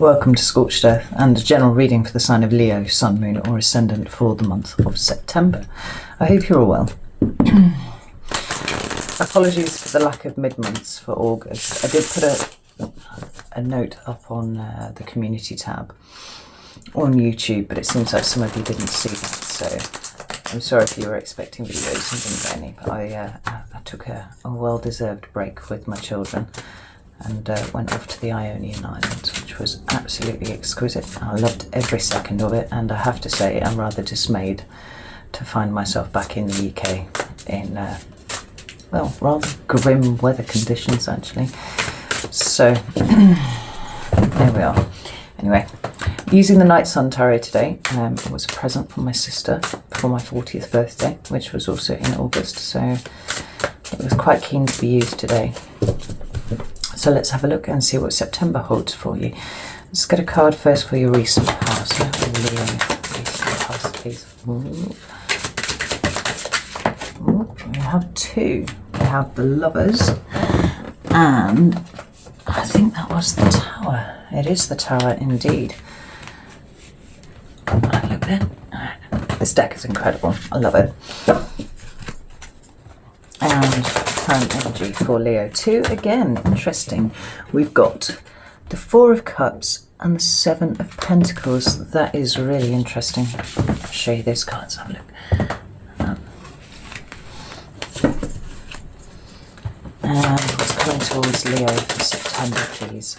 Welcome to Scorched Earth and a general reading for the sign of Leo, Sun, Moon or Ascendant for the month of September. I hope you're all well. Apologies for the lack of mid-months for August. I did put a note up on the community tab on YouTube, but it seems like some of you didn't see that, so I'm sorry if you were expecting videos and didn't get any, but I took a well-deserved break with my children and went off to the Ionian Islands, which was absolutely exquisite. I loved every second of it, and I have to say I'm rather dismayed to find myself back in the UK in, well, rather grim weather conditions actually. So there we are. Anyway, using the Night Sun Tarot today was a present from my sister for my 40th birthday, which was also in August, so it was quite keen to be used today. So let's have a look and see what September holds for you. Let's get a card first for your recent past. Leo, recent past, please. We have two. We have the Lovers, and I think that was the Tower. It is the Tower indeed. I look at it. This deck is incredible. I love it. And current energy for Leo 2. Again, interesting. We've got the Four of Cups and the Seven of Pentacles. That is really interesting. I'll show you those cards. Have a look. And what's coming towards Leo for September, please?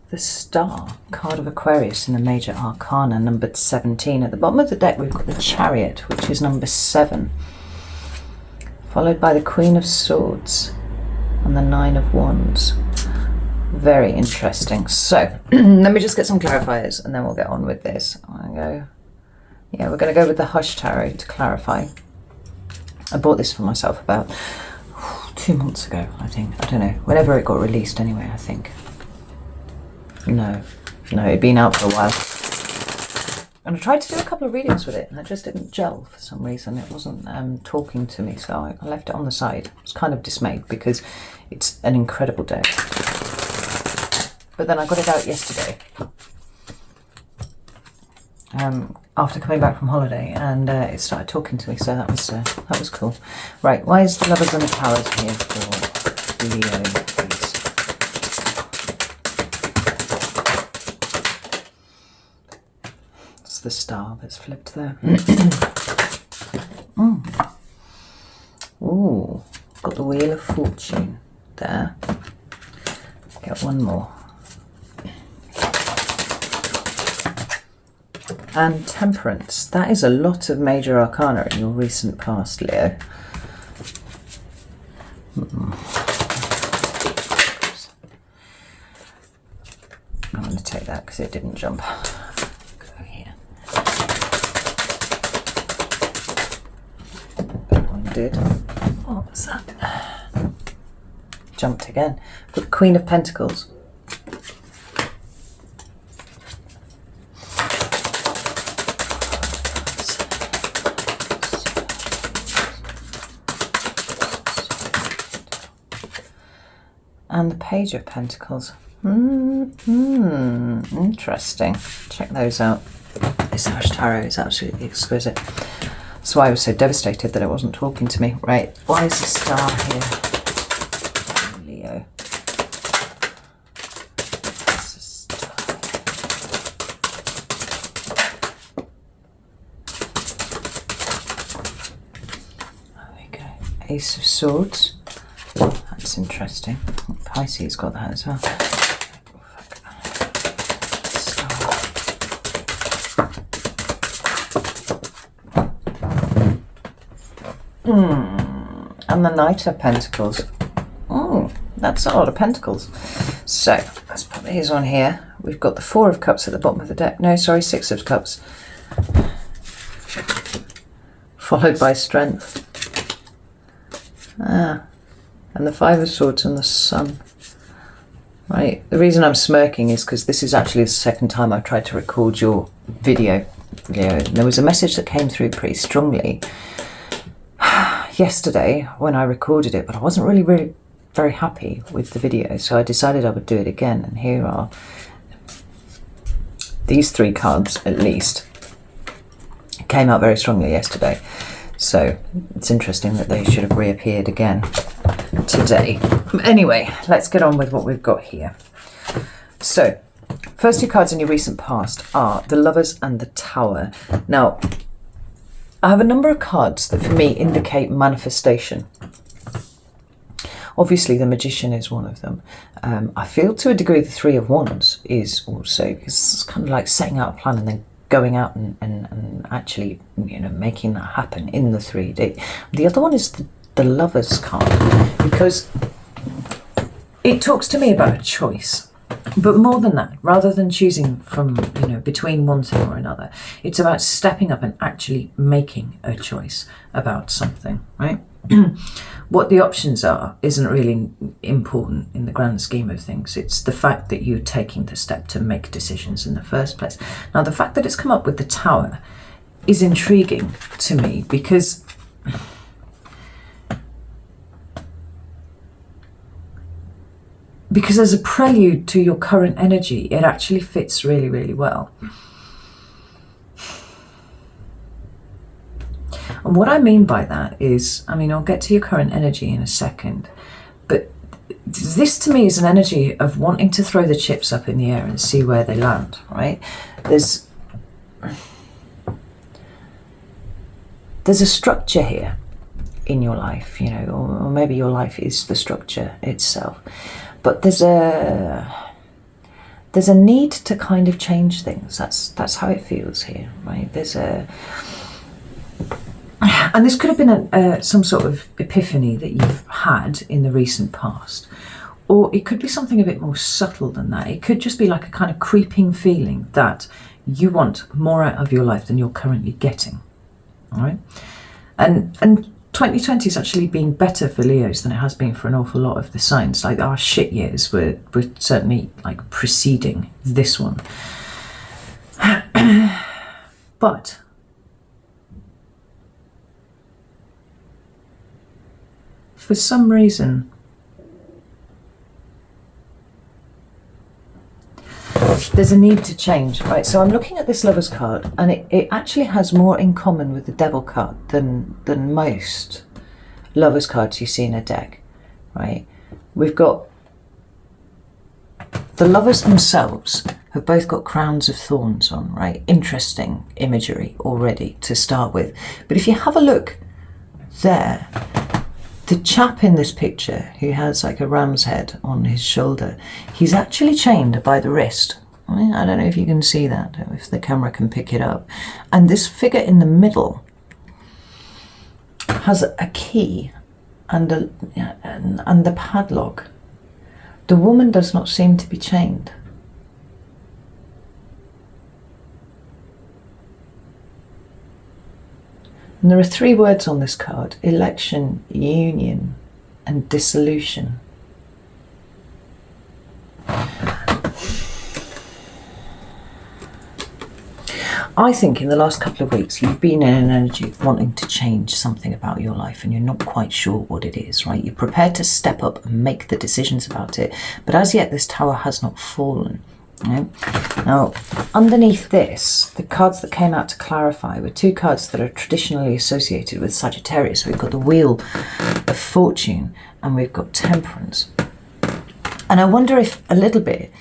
The Star, card of Aquarius in the Major Arcana, numbered 17. At the bottom of the deck, we've got the Chariot, which is number 7. Followed by the Queen of Swords and the Nine of Wands. Very interesting. So let me just get some clarifiers and then we'll get on with this. We're going to go with the Hush Tarot to clarify. I bought this for myself about 2 months ago, I think. I don't know. Whenever it got released anyway, I think. No, it'd been out for a while. And I tried to do a couple of readings with it and it just didn't gel for some reason. It wasn't talking to me, so I left it on the side. I was kind of dismayed because it's an incredible deck. But then I got it out yesterday after coming back from holiday, and it started talking to me, so that was cool. Right, why is the Lovers and the Towers here for Leo, please? The Star that's flipped there. Ooh, got the Wheel of Fortune there. Get one more. And Temperance. That is a lot of Major Arcana in your recent past, Leo. I'm going to take that because it didn't jump. Did. What was that? Jumped again. Got the Queen of Pentacles. And the Page of Pentacles. Interesting. Check those out. This Hush Tarot is absolutely exquisite. That's why I was so devastated that it wasn't talking to me. Right, why is the Star here? Leo. What's the Star? There we go. Ace of Swords. That's interesting. Pisces got that as well. And the Knight of Pentacles. Oh, that's a lot of Pentacles. So let's put these on here. We've got the Four of Cups at the bottom of the deck. No, sorry, Six of Cups. Followed by Strength. And the Five of Swords and the Sun. Right, the reason I'm smirking is because this is actually the second time I've tried to record your video, Leo. And there was a message that came through pretty strongly yesterday when I recorded it, but I wasn't really very happy with the video, so I decided I would do it again, and here are these 3 cards at least came out very strongly yesterday. So it's interesting that they should have reappeared again today. Anyway, let's get on with what we've got here. So, first 2 cards in your recent past are the Lovers and the Tower. Now, I have a number of cards that for me indicate manifestation. Obviously, the Magician is one of them. I feel to a degree the 3 of Wands is also, because it's kind of like setting out a plan and then going out and actually, you know, making that happen in the 3D. The other one is the Lovers card, because it talks to me about a choice. But more than that, rather than choosing from, you know, between one thing or another, it's about stepping up and actually making a choice about something, right? What the options are isn't really important in the grand scheme of things. It's the fact that you're taking the step to make decisions in the first place. Now, the fact that it's come up with the Tower is intriguing to me, because as a prelude to your current energy, it actually fits really, really well. And what I mean by that is, I mean, I'll get to your current energy in a second, but this to me is an energy of wanting to throw the chips up in the air and see where they land, right? There's a structure here in your life, you know, or maybe your life is the structure itself. But there's a need to kind of change things. That's how it feels here, right? And this could have been some sort of epiphany that you've had in the recent past, or it could be something a bit more subtle than that. It could just be like a kind of creeping feeling that you want more out of your life than you're currently getting. All right, and 2020 has actually been better for Leos than it has been for an awful lot of the signs. Like, our shit years were certainly like preceding this one. But for some reason, there's a need to change, right? So I'm looking at this Lovers card, and it actually has more in common with the Devil card than most Lovers cards you see in a deck, right? We've got the Lovers themselves have both got crowns of thorns on, right? Interesting imagery already to start with. But if you have a look there, the chap in this picture who has like a ram's head on his shoulder, he's actually chained by the wrist. I don't know if you can see that, if the camera can pick it up. And this figure in the middle has a key and the padlock. The woman does not seem to be chained. And there are 3 words on this card: election, union, and dissolution. I think in the last couple of weeks you've been in an energy of wanting to change something about your life, and you're not quite sure what it is, right? You're prepared to step up and make the decisions about it, but as yet this Tower has not fallen. Right? Now, underneath this, the cards that came out to clarify were 2 cards that are traditionally associated with Sagittarius. We've got the Wheel of Fortune and we've got Temperance. And I wonder if a little bit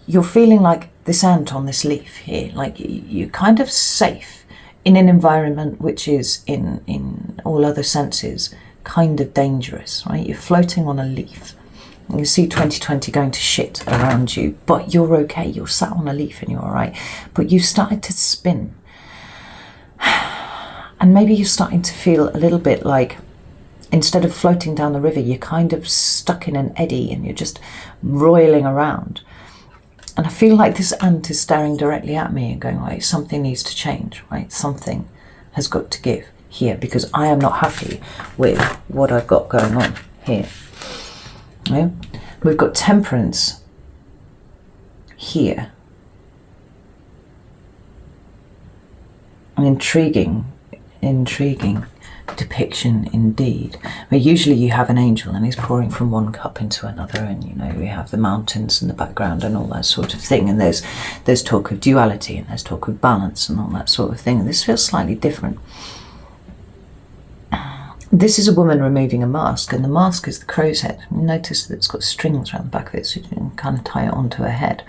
you're feeling like this ant on this leaf here, like you're kind of safe in an environment which is, in all other senses, kind of dangerous, right? You're floating on a leaf. You can see 2020 going to shit around you, but you're okay. You're sat on a leaf and you're all right. But you started to spin. And maybe you're starting to feel a little bit like, instead of floating down the river, you're kind of stuck in an eddy and you're just roiling around. And I feel like this ant is staring directly at me and going, right, something needs to change, right? Something has got to give here, because I am not happy with what I've got going on here. Yeah? We've got Temperance here. An intriguing intriguing depiction indeed. But usually you have an angel and he's pouring from one cup into another, and you know, we have the mountains in the background and all that sort of thing, and there's talk of duality and there's talk of balance and all that sort of thing, and this feels slightly different. This is a woman removing a mask, and the mask is the crow's head. Notice that it's got strings around the back of it, so you can kind of tie it onto her head.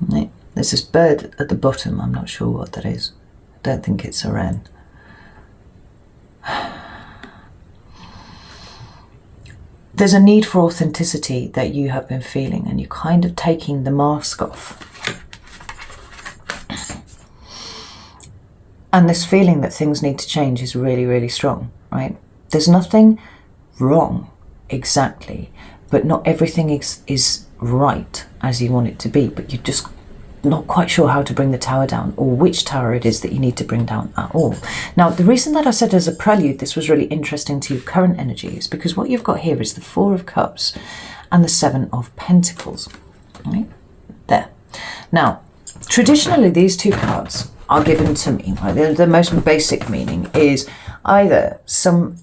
Right. There's this bird at the bottom. I'm not sure what that is. I don't think it's a wren. There's a need for authenticity that you have been feeling, and you're kind of taking the mask off. And this feeling that things need to change is really, really strong, right? There's nothing wrong exactly, but not everything is right as you want it to be, but you're just not quite sure how to bring the tower down, or which tower it is that you need to bring down at all. Now, the reason that I said as a prelude this was really interesting to your current energy is because what you've got here is the Four of Cups and the Seven of Pentacles, right? There. Now, traditionally these two cards are given to me, right? The most basic meaning is either some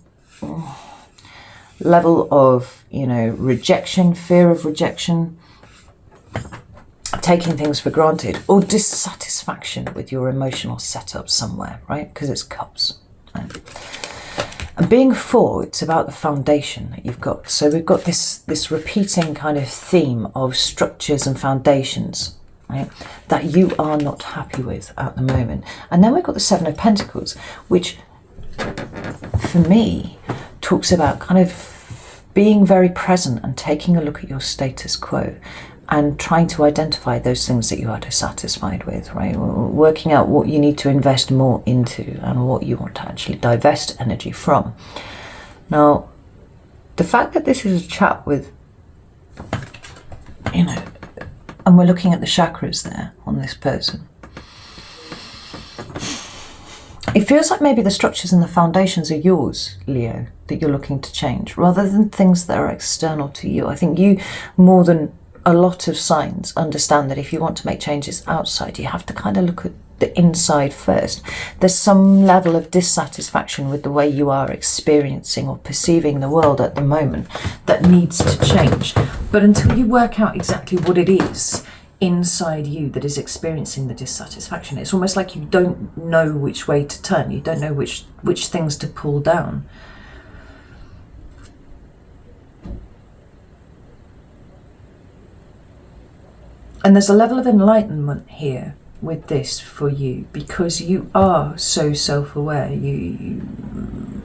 level of, you know, rejection, fear of rejection, taking things for granted, or dissatisfaction with your emotional setup somewhere, right? Because it's cups, right? And being four, it's about the foundation that you've got. So we've got this repeating kind of theme of structures and foundations, right, that you are not happy with at the moment. And then we've got the Seven of Pentacles, which for me talks about kind of being very present and taking a look at your status quo and trying to identify those things that you are dissatisfied with, right? Working out what you need to invest more into and what you want to actually divest energy from. Now, the fact that this is a chat with, you know, and we're looking at the chakras there on this person, it feels like maybe the structures and the foundations are yours, Leo, that you're looking to change, rather than things that are external to you. I think you, more than a lot of signs, understand that if you want to make changes outside, you have to kind of look at the inside first. There's some level of dissatisfaction with the way you are experiencing or perceiving the world at the moment that needs to change. But until you work out exactly what it is inside you that is experiencing the dissatisfaction, it's almost like you don't know which way to turn. You don't know which things to pull down. And there's a level of enlightenment here with this for you, because you are so self-aware. And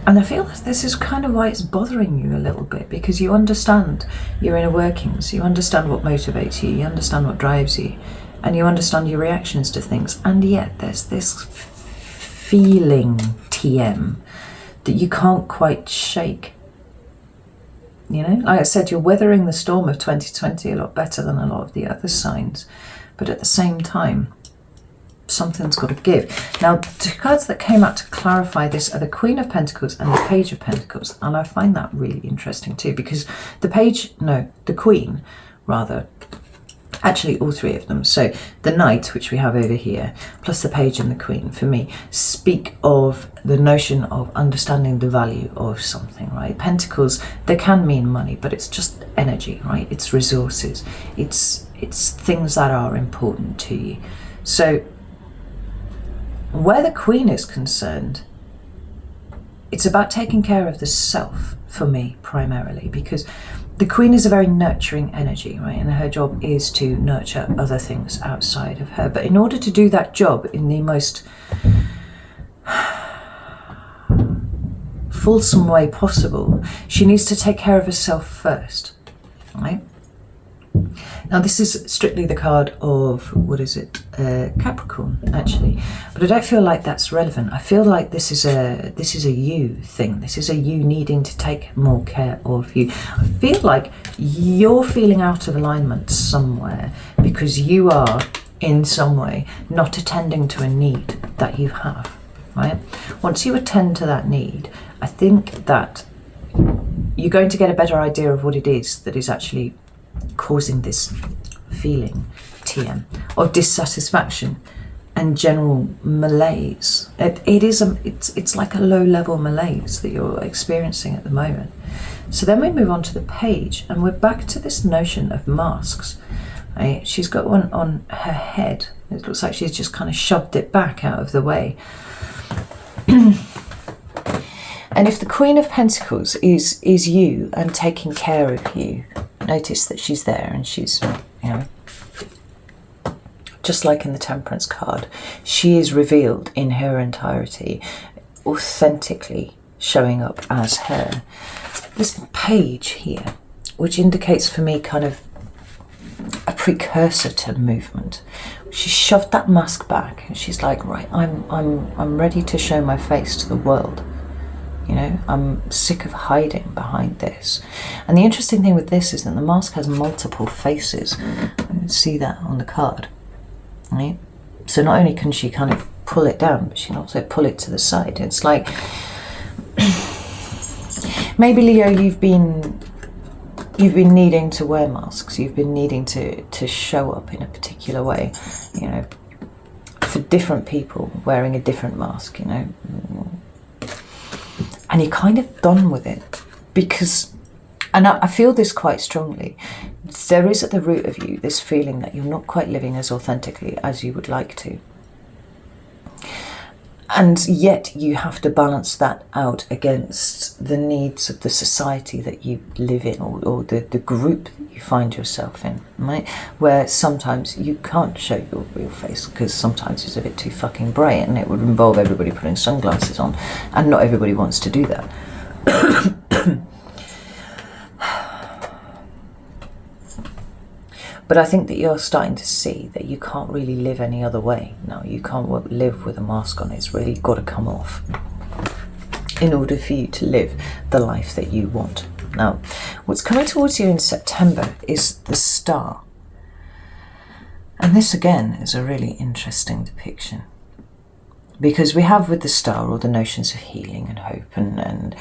I feel that this is kind of why it's bothering you a little bit, because you understand your inner workings, you understand what motivates you, you understand what drives you, and you understand your reactions to things. And yet there's this feeling, TM, that you can't quite shake. You know, like I said, you're weathering the storm of 2020 a lot better than a lot of the other signs. But at the same time, something's got to give. Now, the two cards that came out to clarify this are the Queen of Pentacles and the Page of Pentacles. And I find that really interesting too, because the Queen, rather, actually all three of them. So the Knight, which we have over here, plus the Page and the Queen, for me, speak of the notion of understanding the value of something, right? Pentacles, they can mean money, but it's just energy, right? It's resources. It's things that are important to you. So where the Queen is concerned, it's about taking care of the self for me primarily, because the Queen is a very nurturing energy, right? And her job is to nurture other things outside of her. But in order to do that job in the most fulsome way possible, she needs to take care of herself first, right? Now, this is strictly the card of, what is it, Capricorn, actually. But I don't feel like that's relevant. I feel like this is a you thing. This is a you needing to take more care of you. I feel like you're feeling out of alignment somewhere because you are, in some way, not attending to a need that you have, right? Once you attend to that need, I think that you're going to get a better idea of what it is that is actually causing this feeling, TM, of dissatisfaction. and general malaise. It's like a low-level malaise that you're experiencing at the moment. So then we move on to the page, and we're back to this notion of masks. Right? She's got one on her head. It looks like she's just kind of shoved it back out of the way. And if the Queen of Pentacles is you and taking care of you, notice that she's there and she's, you know, just like in the Temperance card, she is revealed in her entirety, authentically showing up as her. This page here, which indicates for me kind of a precursor to movement. She shoved that mask back and she's like, right, I'm ready to show my face to the world. You know, I'm sick of hiding behind this. And the interesting thing with this is that the mask has multiple faces. You can see that on the card. Right? So not only can she kind of pull it down, but she can also pull it to the side. It's like, maybe Leo, you've been needing to wear masks. You've been needing to show up in a particular way, you know, for different people wearing a different mask, you know. And you're kind of done with it because, and I feel this quite strongly, there is at the root of you this feeling that you're not quite living as authentically as you would like to. And yet you have to balance that out against the needs of the society that you live in, or the group that you find yourself in, right? Where sometimes you can't show your real face because sometimes it's a bit too fucking bright and it would involve everybody putting sunglasses on, and not everybody wants to do that. But I think that you're starting to see that you can't really live any other way. No, you can't live with a mask on. It's really got to come off in order for you to live the life that you want. Now, what's coming towards you in September is the Star. And this again is a really interesting depiction. Because we have with the Star all the notions of healing and hope and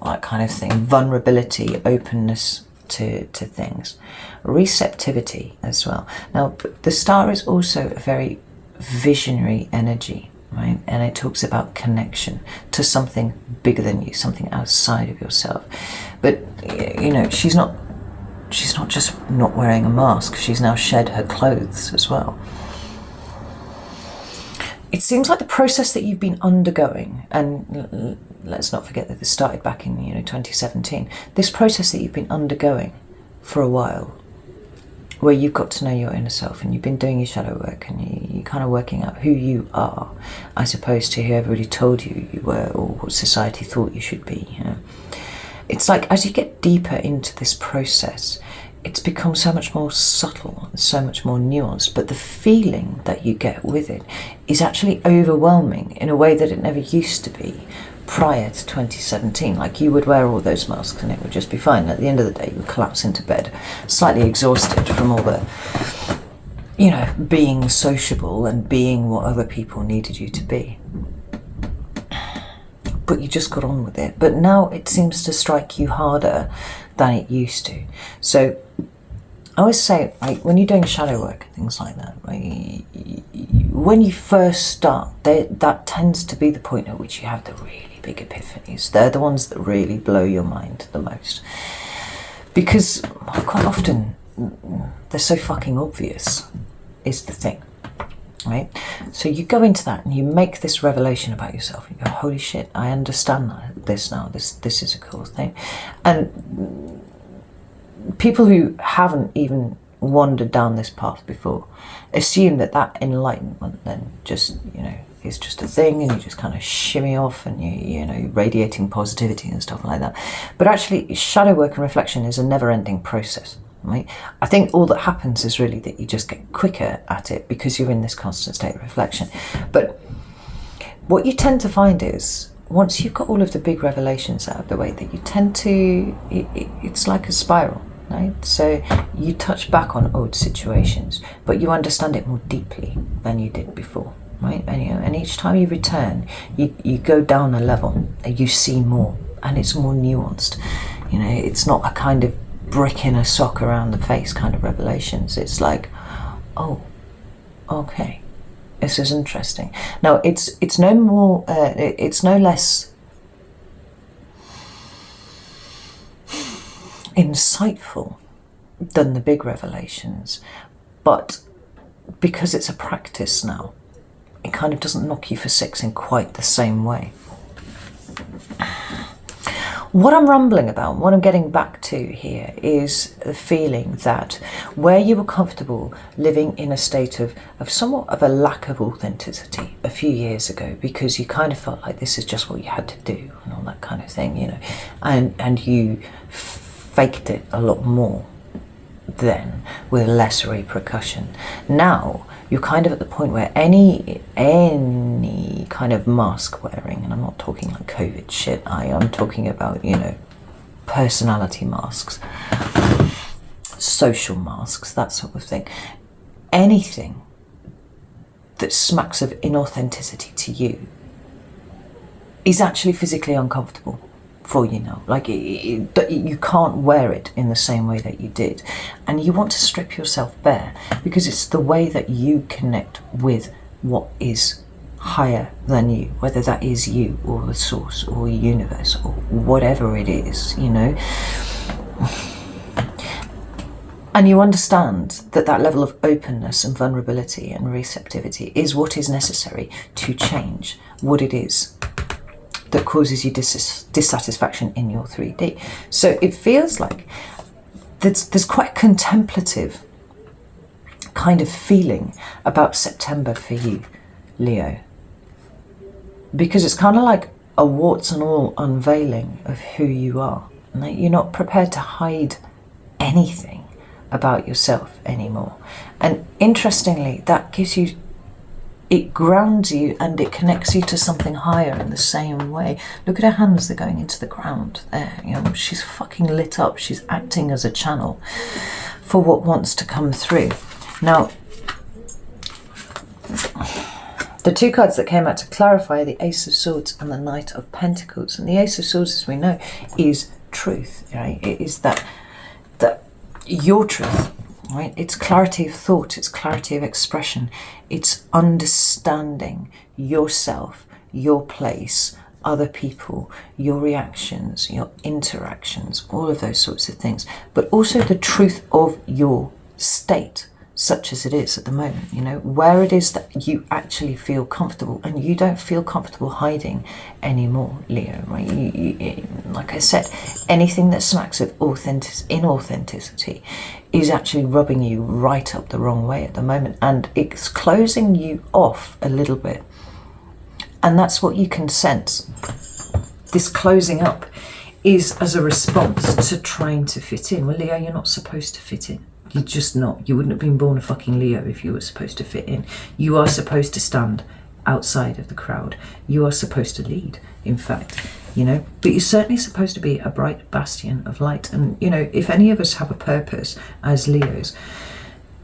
that kind of thing. Vulnerability, openness to things, receptivity as well. Now the Star is also a very visionary energy, right? And it talks about connection to something bigger than you, something outside of yourself. But you know, she's not just not wearing a mask, she's now shed her clothes as well. It seems like the process that you've been undergoing, and let's not forget that this started back in 2017. This process that you've been undergoing for a while, where you've got to know your inner self and you've been doing your shadow work and you're kind of working out who you are, as opposed to who everybody told you you were or what society thought you should be. You know? It's like as you get deeper into this process, it's become so much more subtle and so much more nuanced, but the feeling that you get with it is actually overwhelming in a way that it never used to be prior to 2017. Like you would wear all those masks and it would just be fine. At the end of the day, you would collapse into bed, slightly exhausted from all the, you know, being sociable and being what other people needed you to be. But you just got on with it. But now it seems to strike you harder than it used to. So I always say, like, when you're doing shadow work and things like that, right, when you first start, that tends to be the point at which you have the really big epiphanies. They're the ones that really blow your mind the most. Because quite often, they're so fucking obvious, is the thing. Right? So you go into that and you make this revelation about yourself. You go, holy shit, I understand this now. This is a cool thing. And people who haven't even wandered down this path before assume that enlightenment then just, you know, is just a thing and you just kind of shimmy off and you know, radiating positivity and stuff like that. But actually, shadow work and reflection is a never-ending process. Right? I think all that happens is really that you just get quicker at it because you're in this constant state of reflection. But what you tend to find is once you've got all of the big revelations out of the way, that you tend to, it's like a spiral, right? So you touch back on old situations, but you understand it more deeply than you did before, right? And, you know, and each time you return, you go down a level and you see more, and it's more nuanced. You know, it's not a kind of brick in a sock around the face kind of revelations. It's like, oh, okay, This is interesting. Now, it's no more, it's no less insightful than the big revelations, but because it's a practice now, it kind of doesn't knock you for six in quite the same way. What I'm rumbling about, what I'm getting back to here, is the feeling that where you were comfortable living in a state of somewhat of a lack of authenticity a few years ago, because you kind of felt like this is just what you had to do and all that kind of thing, you know, and you faked it a lot more then with less repercussion. Now you're kind of at the point where any kind of mask wearing, and I'm not talking like COVID shit, I am talking about, you know, personality masks, social masks, that sort of thing. Anything that smacks of inauthenticity to you is actually physically uncomfortable for you now. Like, you can't wear it in the same way that you did, and you want to strip yourself bare, because it's the way that you connect with what is higher than you, whether that is you or the source or universe or whatever it is, you know. And you understand that that level of openness and vulnerability and receptivity is what is necessary to change what it is that causes you dissatisfaction in your 3D. So it feels like there's quite a contemplative kind of feeling about September for you, Leo, because it's kind of like a warts and all unveiling of who you are. And you're not prepared to hide anything about yourself anymore. And interestingly, that gives you, it grounds you and it connects you to something higher in the same way. Look at her hands, they're going into the ground there. You know, she's fucking lit up. She's acting as a channel for what wants to come through. Now, the two cards that came out to clarify, the Ace of Swords and the Knight of Pentacles. And the Ace of Swords, as we know, is truth, right? It is that your truth, right? It's clarity of thought, it's clarity of expression, it's understanding yourself, your place, other people, your reactions, your interactions, all of those sorts of things, but also the truth of your state, such as it is at the moment, you know, where it is that you actually feel comfortable, and you don't feel comfortable hiding anymore, Leo, right? Like I said, anything that smacks of inauthenticity is actually rubbing you right up the wrong way at the moment, and it's closing you off a little bit. And that's what you can sense. This closing up is as a response to trying to fit in. Well, Leo, you're not supposed to fit in. You're just not. You wouldn't have been born a fucking Leo if you were supposed to fit in. You are supposed to stand outside of the crowd. You are supposed to lead, in fact, you know. But you're certainly supposed to be a bright bastion of light. And, you know, if any of us have a purpose as Leos,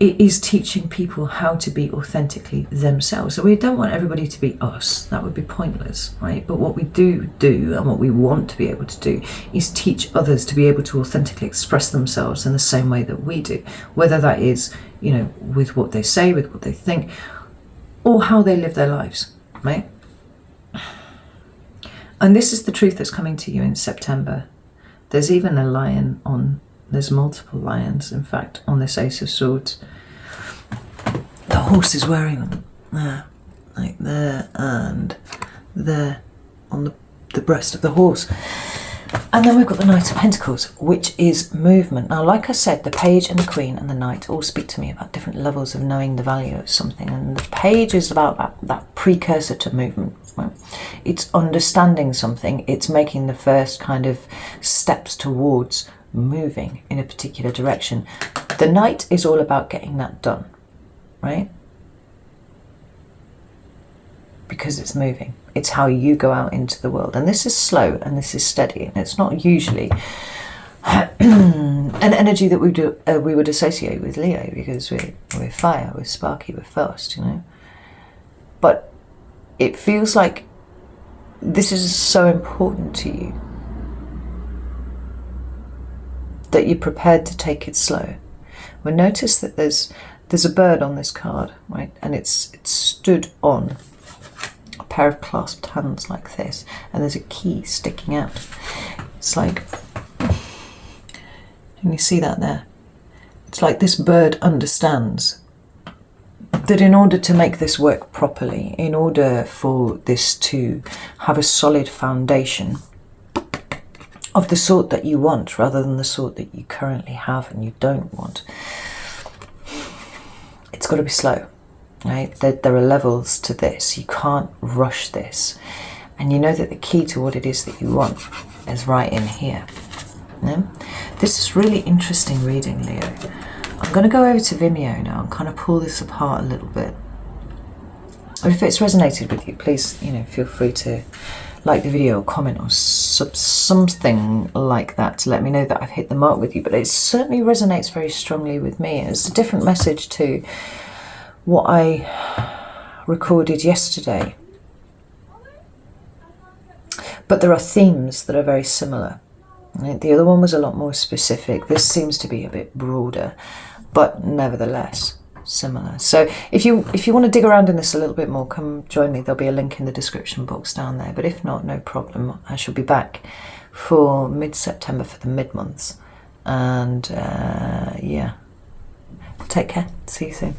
it is teaching people how to be authentically themselves. So we don't want everybody to be us. That would be pointless, right? But what we do and what we want to be able to do is teach others to be able to authentically express themselves in the same way that we do, whether that is, you know, with what they say, with what they think, or how they live their lives, right? And this is the truth that's coming to you in September. There's even a lion on, there's multiple lions, in fact, on this Ace of Swords. The horse is wearing them there, like there and there on the breast of the horse. And then we've got the Knight of Pentacles, which is movement. Now, like I said, the Page and the Queen and the Knight all speak to me about different levels of knowing the value of something. And the Page is about that precursor to movement. Right? It's understanding something. It's making the first kind of steps towards moving in a particular direction. The Knight is all about getting that done, right? Because it's moving. It's how you go out into the world. And this is slow and this is steady. And it's not usually an energy that we would associate with Leo, because we're fire, we're sparky, we're fast, you know. But it feels like this is so important to you that you're prepared to take it slow. Well, notice that there's there's a bird on this card, right? And it's stood on a pair of clasped hands like this, and there's a key sticking out. It's like, can you see that there? It's like this bird understands that in order to make this work properly, in order for this to have a solid foundation of the sort that you want rather than the sort that you currently have and you don't want, it's got to be slow, right? There are levels to this. You can't rush this. And you know that the key to what it is that you want is right in here. Yeah? This is really interesting reading, Leo. I'm going to go over to Vimeo now and kind of pull this apart a little bit. If it's resonated with you, please, feel free to like the video or comment or something like that to let me know that I've hit the mark with you. But it certainly resonates very strongly with me. It's a different message to what I recorded yesterday. But there are themes that are very similar. Right? The other one was a lot more specific. This seems to be a bit broader, but nevertheless similar. So if you want to dig around in this a little bit more, come join me. There'll be a link in the description box down there. But if not, no problem. I shall be back for mid-September for the mid-months. And yeah, take care. See you soon.